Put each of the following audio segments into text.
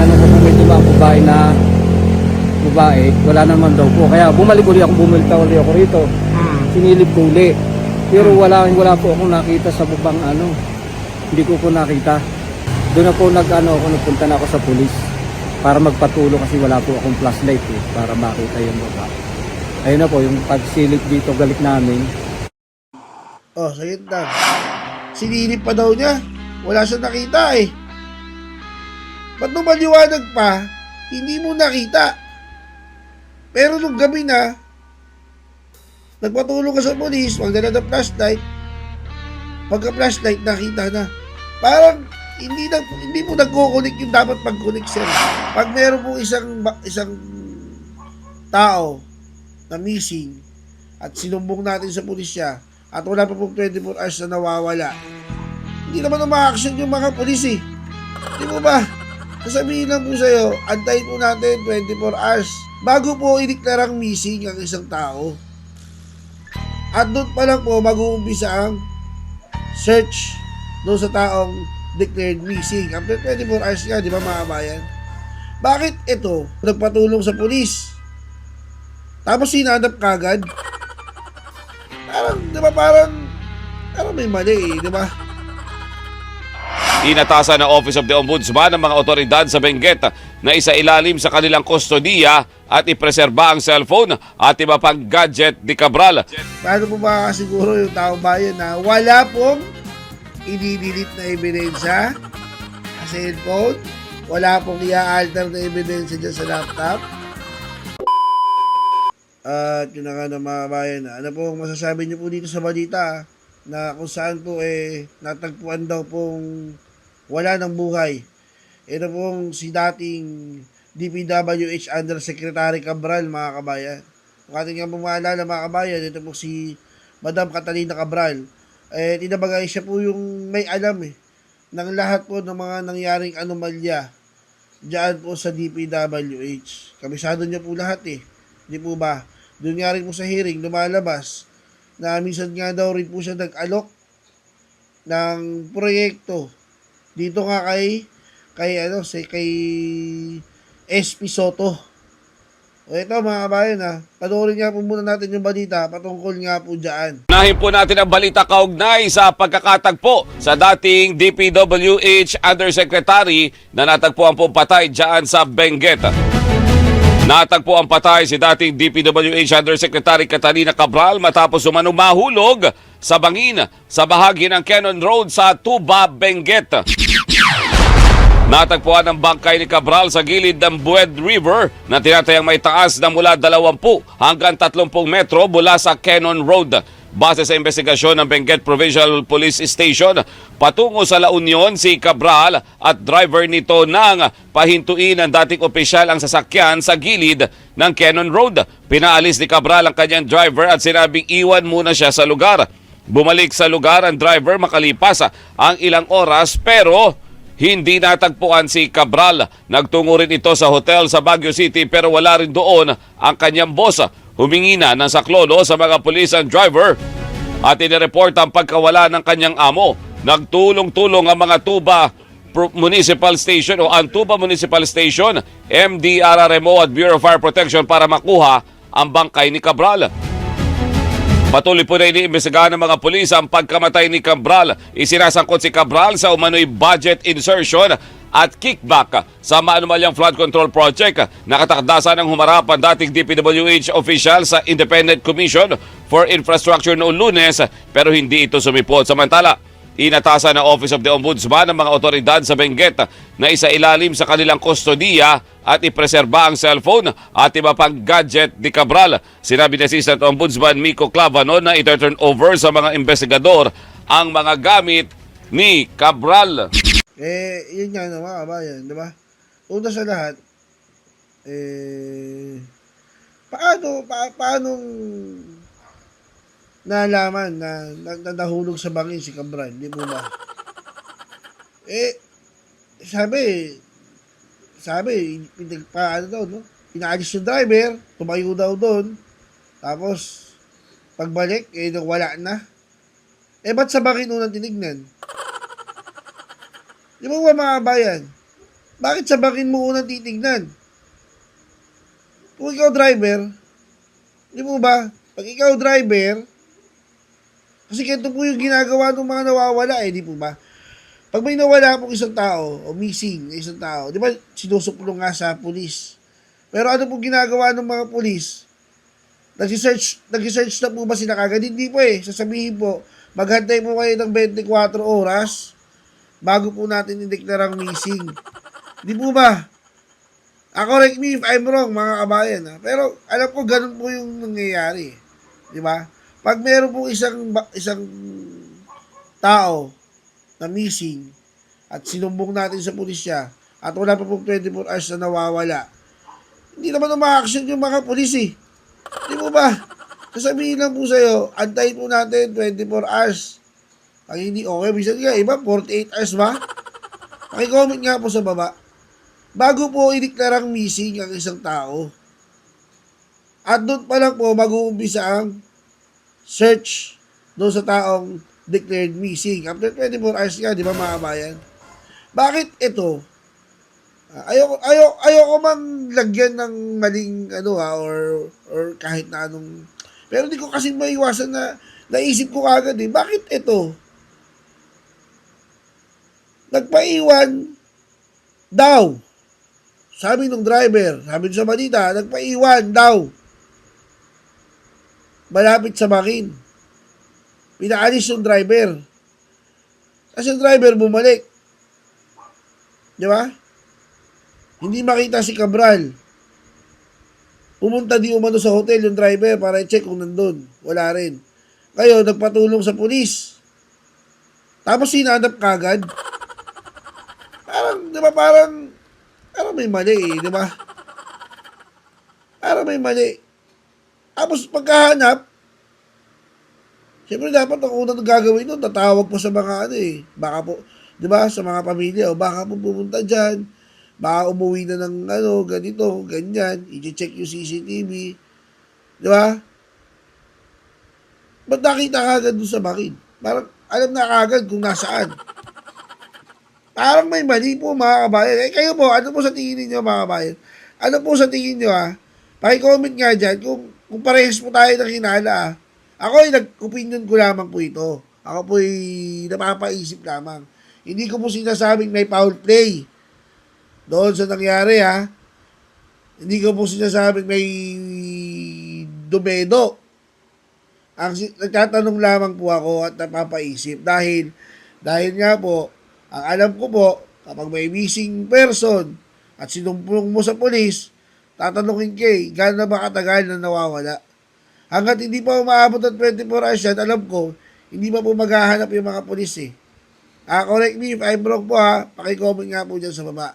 tinanong ko kung may dumang babae, wala naman daw po. Kaya bumalik uli ako, bumilta uli ako rito. Sinilip ko uli. Pero wala po akong nakita sa bubang ano. Hindi ko nakita. Doon na po nagpunta na ako sa pulis para magpatulong kasi wala po akong flashlight para makita yung baba. Ayun na po, yung pagsilip dito galik namin. Oh, sagit lang. Sinilip pa daw niya. Wala siyang nakita eh. Ba't nung maliwanag pa, hindi mo nakita? Pero nung gabi na, nagpatulong ka sa polis, magdala ng flashlight, pagka-flashlight, nakita na. Parang, hindi mo nagkukunik yung dapat pag-connect, sir. Pag meron pong isang tao na missing, at sinumbong natin sa pulisya, at wala pa pong 24 hours na nawawala, hindi naman uma-action yung mga pulis eh. Di mo ba? Sasabihin lang po sa'yo, antayin po natin 24 hours bago po ideklarang missing ang isang tao. At doon pa lang po mag-uumpisa ang search doon sa taong declared missing. After 24 hours nga, di ba mga kabayan? Bakit ito nagpatulong sa pulis? Tapos sinanap kagad? Parang, di ba, parang may mali eh, di ba? Inatasan ng Office of the Ombudsman ng mga otoridad sa Benguet na isailalim sa kanilang kustodiya at ipreserba ang cellphone at iba pang gadget ni Cabral. Paano po makakasiguro yung taong bayan na wala pong i-delete na ebidensya sa cellphone, wala pong i-alter na ebidensya dyan sa laptop? At yun na nga ng mga bayan na ano pong masasabi niyo po dito sa balita na kung saan po natagpuan daw pong wala ng buhay. Ito pong si dating DPWH Undersecretary Cabral, mga kabayan. Kung ating nga maalala, mga kabayan, ito po si Madam Catalina Cabral. Tinabagay siya po yung may alam ng lahat po ng mga nangyaring anomalya diyan po sa DPWH. Kabisado niya po lahat Di po ba? Doon nga rin po sa hearing, lumalabas na minsan nga daw rin po siya nag-alok ng proyekto dito nga kay SP Soto. O ito mga kabayan panoorin nga po muna natin yung balita patungkol nga po dyan. Unahin po natin ang balita kaugnay sa pagkakatagpo sa dating DPWH Undersecretary na natagpuan po patay dyan sa Benguet. Natagpo ang patay si dating DPWH Undersecretary Catalina Cabral matapos umanong mahulog sa bangin sa bahagi ng Cannon Road sa Tuba, Benguet. Natagpuan ang bangkay ni Cabral sa gilid ng Bued River na tinatayang may taas na mula 20 hanggang 30 metro mula sa Cannon Road. Base sa investigasyon ng Benguet Provincial Police Station, patungo sa La Union si Cabral at driver nito nang pahintuin ng dating opisyal ang sasakyan sa gilid ng Cannon Road. Pinaalis ni Cabral ang kanyang driver at sinabing iwan muna siya sa lugar. Bumalik sa lugar ang driver makalipas ang ilang oras pero hindi natagpuan si Cabral. Nagtungo rin ito sa hotel sa Baguio City pero wala rin doon ang kanyang boss. Humingi na ng saklolo sa mga pulis ang driver at inireport ang pagkawala ng kanyang amo. Nagtulong-tulong ang mga Tuba Municipal Station o ang Tuba Municipal Station, MDRRMO at Bureau of Fire Protection para makuha ang bangkay ni Cabral. Patuloy po na iniimbestigahan ng mga pulis ang pagkamatay ni Cabral. Isinasangkot si Cabral sa umano'y budget insertion at kickback sa maanumalyang flood control project. Nakatakdasan ng humarap ang dating DPWH official sa Independent Commission for Infrastructure noong Lunes pero hindi ito sumipot. Samantala, inatasan ng Office of the Ombudsman ng mga otoridad sa Benguet na isailalim sa kanilang kustodiya at ipreserba ang cellphone at iba pang gadget ni Cabral. Sinabi ni Assistant Ombudsman Miko Clavano na ito-turn over sa mga investigador ang mga gamit ni Cabral. Yun nga mga kabayan, di ba? Una sa lahat, paano nalaman na nahulog sa bangin si Cabral, di mo ba? Sabi, pinaalis yung driver, tumayo daw doon, tapos, pagbalik, wala na. Ba't sa bangin unang tinignan? Di ba mga kabayan? bakit sa bangin mo unang titignan? Kung ikaw driver, di mo ba? Pag ikaw driver, kasi ganito po yung ginagawa ng mga nawawala di po ba? Pag may nawala pong isang tao, o missing na isang tao, di ba sinusuplong nga sa pulis? Pero ano po ginagawa ng mga pulis? Nag-search na po ba sila kagad? Hindi po sasabihin po, maghantay po kayo ng 24 oras bago po natin indeklarang missing. Di po ba? Correct me if I'm wrong, mga kabayan. Pero alam ko ganun po yung nangyayari. Di ba? Pag meron po isang tao na missing at sinumbong natin sa pulisya at wala pa pong 24 hours na nawawala, hindi naman umaaksyon yung mga pulis Di mo ba? Sasabihin lang po sa'yo, antayin po natin 24 hours. Pag hindi okay, bisan nga, iba, 48 hours ba? Pakicomment nga po sa baba. Bago po ideklarang missing ang isang tao. At doon pa lang po mag-uumpisa ang search doon sa taong declared missing. After 24 hours nga, di ba mga kabayan? Bakit ito? Ayoko man lagyan ng maling or kahit na anong, pero di ko kasi maiwasan na naisip ko agad bakit ito? Nagpaiwan daw. Sabi ng driver, sabi sa balita, nagpaiwan daw. Malapit sa bangin. Pinaalis yung driver. Kasi yung driver bumalik. Di ba? Hindi makita si Cabral. Pumunta di umano sa hotel yung driver para i-check kung nandun. Wala rin. Ngayon, nagpatulong sa pulis. Tapos hinanap kagad. Parang, di ba, parang may mali di ba? Parang may mali. Tapos pagkahanap, siyempre dapat ang unang gagawin nun, tatawag po sa mga baka po, di ba, sa mga pamilya, o baka po pumunta dyan, baka umuwi na ng ganito, ganyan, i-check yung CCTV, di ba? Ba't nakita kagad doon sa bangin? Parang alam na kagad kung nasaan. Parang may mali po mga kabayan. Kayo po, ano po sa tingin niyo mga kabayan? Ano po sa tingin niyo Paki-comment nga dyan kung parehas po tayo ng hinala Ako ay nag-opinion ko lamang po ito. Ako po ay napapaisip lamang. Hindi ko po sinasabing may foul play doon sa nangyari Hindi ko po sinasabing may dumedo. Nagtatanong lamang po ako at napapaisip dahil nga po, ang alam ko po, kapag may missing person at sinumpong mo sa polis, tatanungin gaano na ba katagal na nawawala. Hanggat hindi pa umaabot ng 24 hours yan, alam ko, hindi pa po maghahanap yung mga polis Correct me if I'm wrong po Paki-comment nga po dyan sa baba.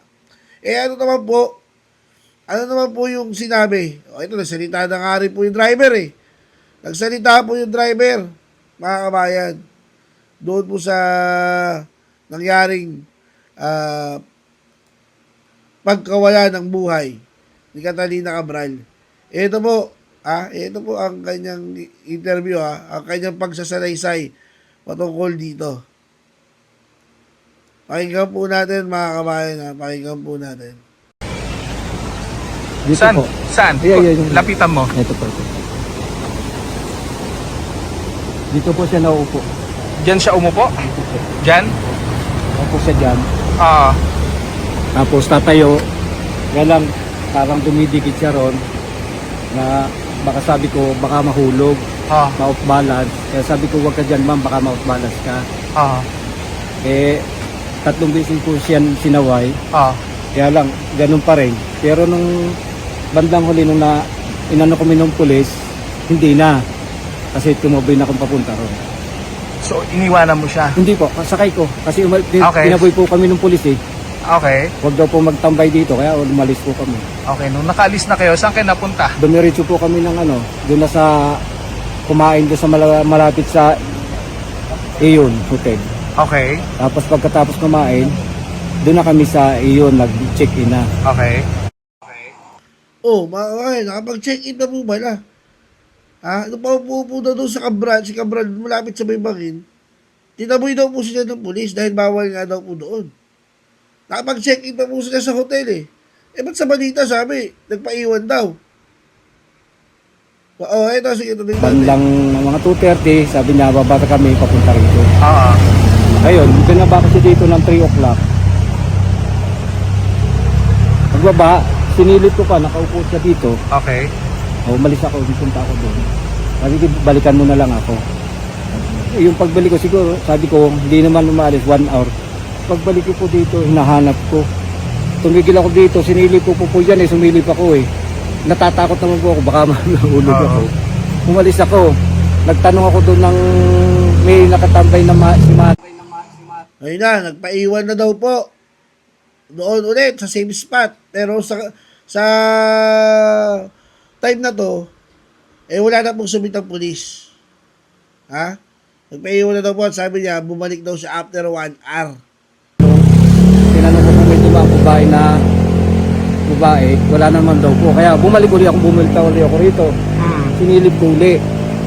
Ano naman po yung sinabi? Ito, nagsalita na nga rin po yung driver Nagsalita po yung driver, mga kabayan. Doon po sa nangyaring pagkawala ng buhay ni Catalina Cabral. Ito po ang kanyang interview ang kanyang pagsasalaysay patungkol dito. Pakinggan po natin mga kabayan pakinggan po natin. Dito Saan? po. Saan? Yung Lapitan mo. Ito po. Dito po siya nauupo. Diyan siya umupo? Diyan? Nauupo siya dyan. Ah, Tapos tatayo. Kaya lang, parang dumidikit siya ron na baka sabi ko, baka mahulog, ma-off balance. Kaya sabi ko, wag ka dyan ma'am, baka ma-off balance ka. Tatlong beses po siya sinaway. Kaya lang, ganun pa rin. Pero nung bandang huli nung inano kami ng pulis, hindi na. Kasi tumabay na akong papunta ron. so iniwanan mo siya? Hindi po, sakay ko. Kasi Okay. tinaboy po kami ng pulis Okay. Huwag daw po magtambay dito, kaya umalis po kami. Okay, nung nakaalis na kayo, saan kayo napunta? Dumiretso po kami ng doon na sa kumain doon sa malapit sa Iyon Hotel. Okay. Tapos pagkatapos kumain, doon na kami sa Iyon, nag-check-in na. Okay. Nakapag-check-in na po ba na? Nung paupo daw doon sa Cabral, si Cabral malapit sa may bangin, tinaboy daw po siya ng pulis dahil bawal nga daw po doon. Nakapag-check-in pa po sila sa hotel eh. Eh, ba't sa balita sabi, nagpaiwan daw? Oo, eto, sige, tuloy natin. Bandang mga 2:30, sabi niya, babata kami papunta rito. Oo. Ayun, binaba kasi dito ng 3 o'clock. Pagbaba, sinilip ko pa, nakaupo siya dito. Okay. Umalis ako, punta ako doon. Sabi ko, balikan mo na lang ako. Yung pagbalik ko, siguro, sabi ko, hindi naman umalis, 1 hour. Pagbalik ko po dito, hinahanap ko. Tumigil ako dito, sinilip ko po yan eh, sumilip ako eh. Natatakot naman po ako, baka mahulog ako. Umalis ako, nagtanong ako doon ng may nakatambay na si Mat. Ayun na, nagpaiwan na daw po. Doon ulit, sa same spot. Pero sa time na to, eh wala na pong sumit ang pulis. Ha? Nagpaiwan na daw po at sabi niya, bumalik daw siya after 1 hour. Tinanong ko kung may dumang babae, wala naman daw po. Kaya bumalik ulit ako, bumilta ulit ako rito. Sinilip ko ulit.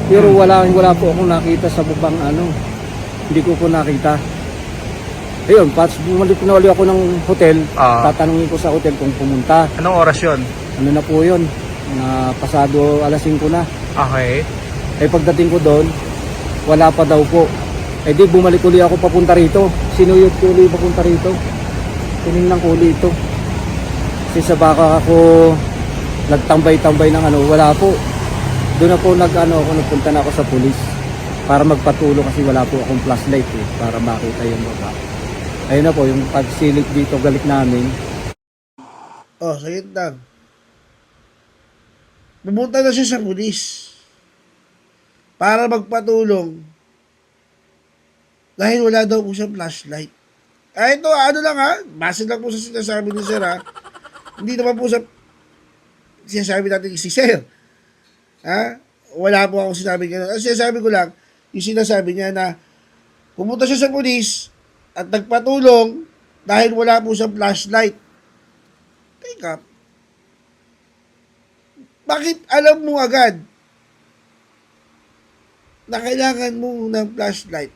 Pero wala po akong nakita sa bubang hindi ko po nakita. Ayun, bumalik na ulit ako ng hotel, tatanungin ko sa hotel kung pumunta. Anong oras yun? Ano na po yun? Pasado alas 5 na. Okay. Eh pagdating ko doon, wala pa daw po. Eh di bumalik ulit ako papunta rito. Sinuyod ko ulit papunta rito. Tinignan ko ulit ito. Kasi sa baka ako nagtambay-tambay ng wala po. Doon na po nagpunta na ako sa pulis para magpatulong kasi wala po akong flashlight eh, para makita yung baba. Ayun na po, yung pagsilip dito galik namin. Oh, sagit lang. Pumunta na siya sa pulis para magpatulong dahil wala daw po siyang flashlight. Ay, ito, lang ha, base lang po sa sinasabi ni Sir ha. Hindi naman po sa sinasabi natin si Sir. Ha? Wala po akong sinabi gano'n. Ang sinasabi ko lang, yung sinasabi niya na pumunta siya sa pulis at nagpatulong dahil wala po siyang flashlight. Teka, bakit alam mo agad na kailangan mo ng flashlight?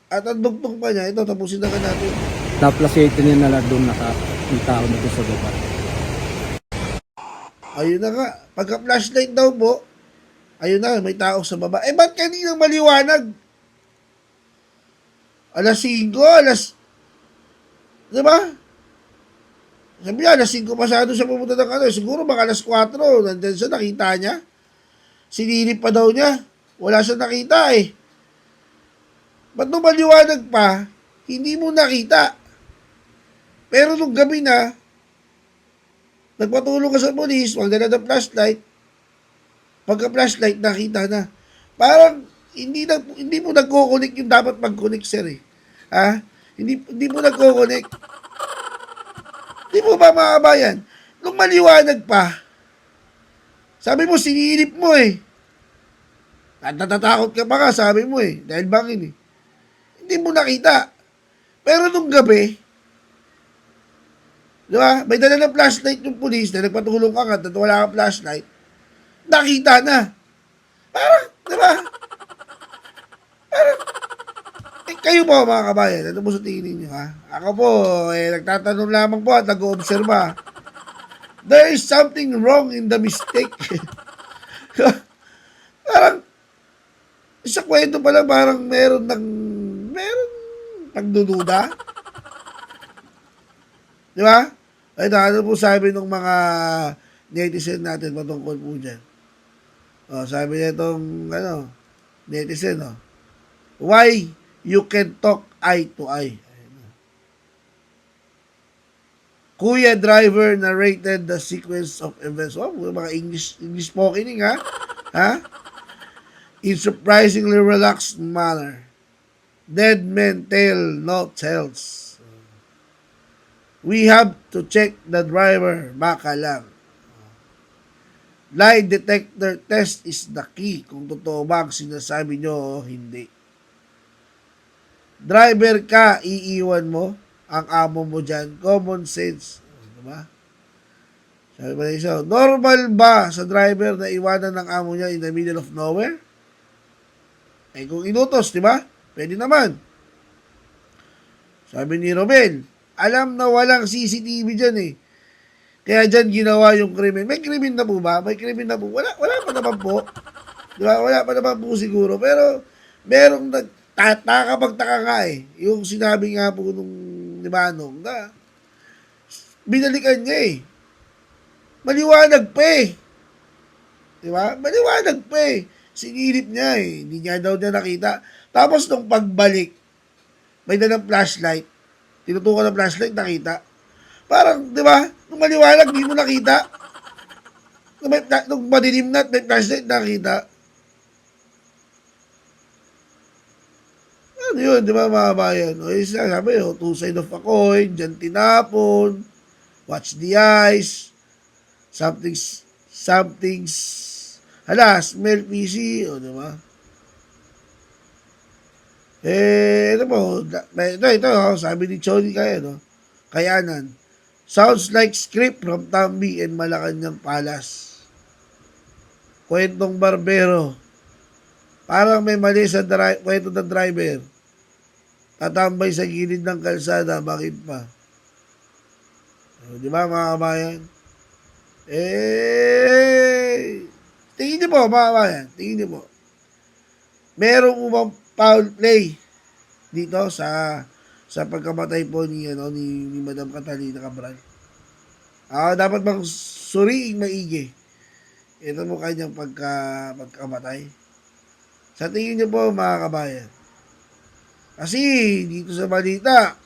At ang dugtong pa niya, ito, tapusin na ka natin. Na-flashlight niya na lang doon yung tao na doon sa baba. Ayun na nga, pagka-flashlight daw po, ayun na, may tao sa baba. Eh, ba't kaninang maliwanag? Alas 5, diba? Sabi niya, alas 5 pasado siya pumunta ng siguro baka alas 4, nandyan siya, nakita niya. Sinilip pa daw niya. Wala siya nakita eh. Ba't nung maliwanag pa, hindi mo nakita? Pero nung gabi na, nagpatulong ka sa polis, magdala ng flashlight. Pagka-flashlight, nakita na. Parang, hindi mo nagko-connect yung dapat mag-connect, sir eh. Ha? Hindi mo nagko-connect. Hindi mo ba mga kabayan? Nung maliwanag pa, sabi mo, sinilip mo eh. At natatakot ka pa nga, sabi mo eh. Dahil bangin eh. Hindi mo nakita. Pero nung gabi, di ba? May dala ng flashlight yung pulis na nagpatulong ka at wala kang flashlight. Nakita na. Parang, di ba? Parang, kayo po mga kabayan, ano po sa tingin ninyo ha? Ako po, nagtatanong lamang po at nag-oobserba. There is something wrong in the mistake. Parang, sa kwento pa lang, parang meron pagdududa. Di ba? Ay, ano po sabi ng mga netizen natin patungkol po dyan? O, sabi niya itong, netizen, why you can talk eye to eye? Kuya driver narrated the sequence of events. Oh, mga English spokening, ha? Ha? In surprisingly relaxed manner. Dead men tell no tales. We have to check the driver. Baka lang. Lie detector test is the key kung totoo ba ang sinasabi nyo o hindi. Driver ka, iiwan mo ang amo mo dyan. Common sense. Diba? Sabi ba na isa, normal ba sa driver na iwanan ng amo niya in the middle of nowhere? Eh kung inutos, di ba? Pwede naman. Sabi ni Romel, alam na walang CCTV dyan eh. Kaya dyan ginawa yung krimen. May krimen na po ba? May krimen na po. Wala pa naman po. Di ba? Wala pa naman po siguro. Pero merong nakakapagtaka nga eh. Yung sinabi nga po nung ni Manong na binalikan niya eh. Maliwanag pa eh. Di ba? Maliwanag pa eh. Sinilip niya eh. Hindi niya daw niya nakita. Tapos nung pagbalik, may dalang flashlight. Tinutukan ng flashlight, nakita. Parang, di ba? Nung maliwanag, hindi mo nakita. Nung madilim na, may flashlight, nakita. Ano yun, di ba mga bayan? O isa, sabi, two side of a coin, dyan tinapon, watch the eyes, something's, hala, smell fishy, o di ba? Ito po, ito, sabi ni Choni Kayanan, sounds like script from Tambi and Malacanang Palace. Kwentong barbero, parang may mali sa kwento ng driver. Tatambay sa gilid ng kalsada, bakit pa? Di ba mga kabayan? Tingin niyo po mga kabayan, tingin niyo po. Merong umang foul play dito sa pagkamatay po ni Madam Catalina Cabral. Dapat bang suriing maigi ito mo kanyang pagkamatay. Sa tingin niyo po mga kabayan. Kasi dito sa balita,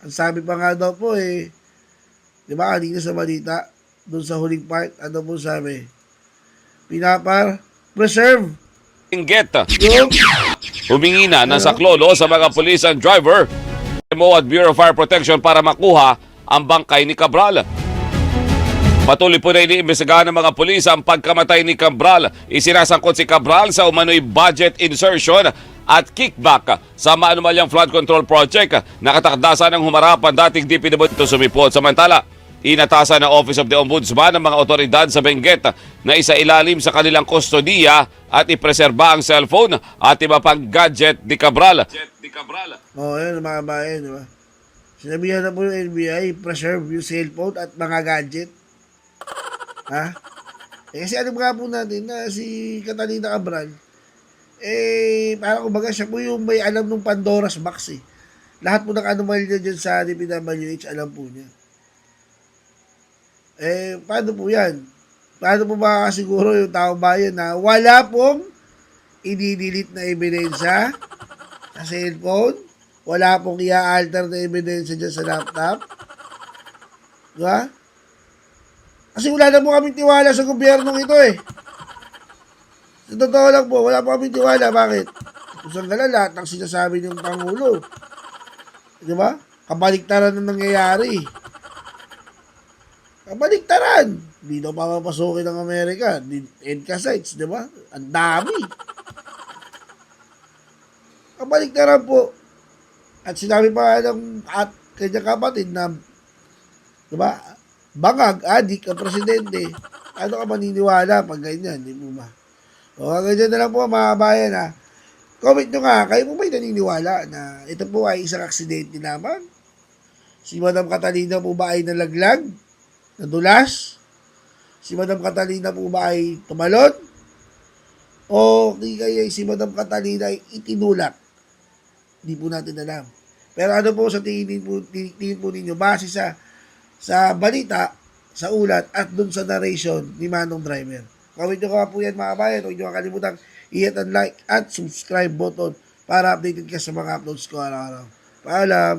ang sabi pa nga daw po di ba dito sa balita, doon sa huling part, ano po sabi? Preserve Benguet, yung humingi na ng saklolo sa mga pulis and driver at Bureau of Fire Protection para makuha ang bangkay ni Cabral. Patuloy po na iniimbestigahan ng mga pulis ang pagkamatay ni Cabral. Isinasangkot si Cabral sa umano'y budget insertion at kickback sa maanumalyang flood control project. Nakatakdasan ng humarap ang dating DPWH sumipot. Samantala, inatasan ng Office of the Ombudsman ng mga otoridad sa Benguet na isailalim sa kanilang kustodiya at ipreserba ang cellphone at iba pang gadget ni Cabral. yun mga bayan, di ba? Sinabihan na po yung NBI, preserve yung cellphone at mga gadget. Ha? Kasi alam nga po natin na si Catalina Cabral, parang kumbaga siya po yung may alam ng Pandora's box eh. Lahat po ng anomalya dyan sa DPWH, alam po niya. Paano po yan? Paano po makakasiguro yung taong bayan na wala pong i-delete na ebidensya sa cellphone, wala pong i-alter na ebidensya dyan sa laptop? Diba? Kasi wala na po kaming tiwala sa gobyernong ito eh. Sa totoo lang po, wala po kaming tiwala. Bakit? Kung saan gala, lahat ng sinasabi ng Pangulo. Diba? Kabaliktaran na nangyayari. Kabaliktaran. Hindi daw papapasukin ng Amerika. EDCA sites, di ba? Ang dami. Kabaliktaran po. At sinabi pa ng kanyang kapatid na, di ba, bangag, adik, ang presidente. Ano ka maniniwala pag ganyan, di mo ba? O, ganyan na lang po mga bayan ha. Comment nyo nga, kayo po ba'y naniniwala na ito po ay isang aksidente naman? Si Madam Catalina po ba ay nalaglag? Nadulas? Si Madam Catalina po ba ay tumalon? O kaya si Madam Catalina ay itinulak? Hindi po natin alam. Pero ano po sa tingin po ninyo, base sa balita, sa ulat, at dun sa narration ni Manong Driver. Comment nyo ka po yan mga bayan. Huwag nyo kakalimutan i-hit and like at subscribe button para updated ka sa mga uploads ko araw-araw. Paalam!